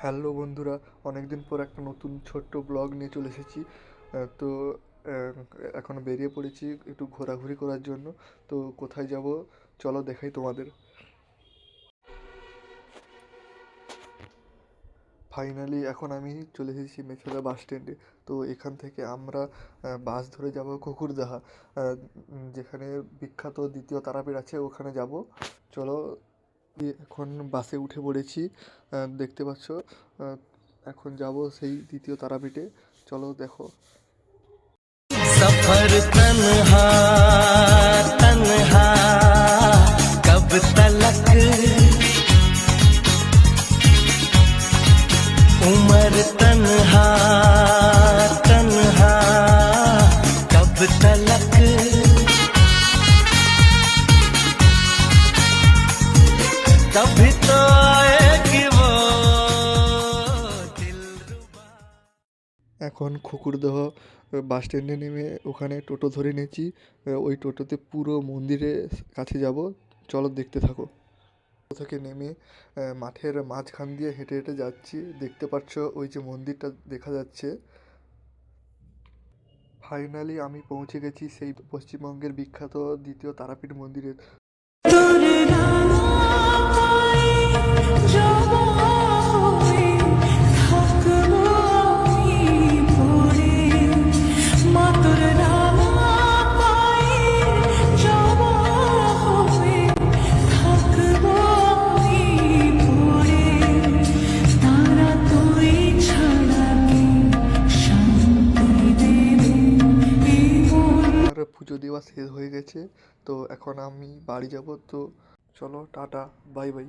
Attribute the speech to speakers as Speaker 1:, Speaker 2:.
Speaker 1: Hello বন্ধুরা, অনেক দিন পর একটা নতুন ছোট্ট ব্লগ নিয়ে চলে এসেছি। তো এখন বেরিয়ে পড়েছি একটু ঘোরাঘুরি করার জন্য। তো কোথায় যাব চলো দেখাই তোমাদের। ফাইনালি এখন আমি চলে এসেছি মেছেদা বাস স্ট্যান্ডে। তো এখান থেকে আমরা বাস ধরে যাব কুকুরদাহা, যেখানে বিখ্যাত দ্বিতীয় তারাপীঠ আছে, ওখানে যাব। চলো, এখন বাসে উঠে পড়েছি। দেখতে পাচ্ছ, এখন যাব সেই দ্বিতীয় তারাপীঠে। চলো দেখো।
Speaker 2: सफर तन्हा तन्हा कब तलक, उम्र तन्हा तन्हा कब तलक, कभी तो आएगी वो दिलरुबा।
Speaker 1: এখন খুকুরদহ বাস স্ট্যান্ডে নেমে ওখানে টোটো ধরে নিয়েছি। ওই টোটোতে পুরো মন্দিরের কাছে যাব। চলো দেখতে থাকো। টোটো থেকে নেমে মাঠের মাঝখান দিয়ে হেঁটে হেঁটে যাচ্ছি। দেখতে পাচ্ছ ওই যে মন্দিরটা দেখা যাচ্ছে। ফাইনালি আমি পৌঁছে গেছি সেই পশ্চিমবঙ্গের বিখ্যাত দ্বিতীয় তারাপীঠ মন্দিরের। পুজো দেওয়া শেষ হয়ে গেছে, তো এখন আমি বাড়ি যাব। তো চলো, টাটা, বাই বাই।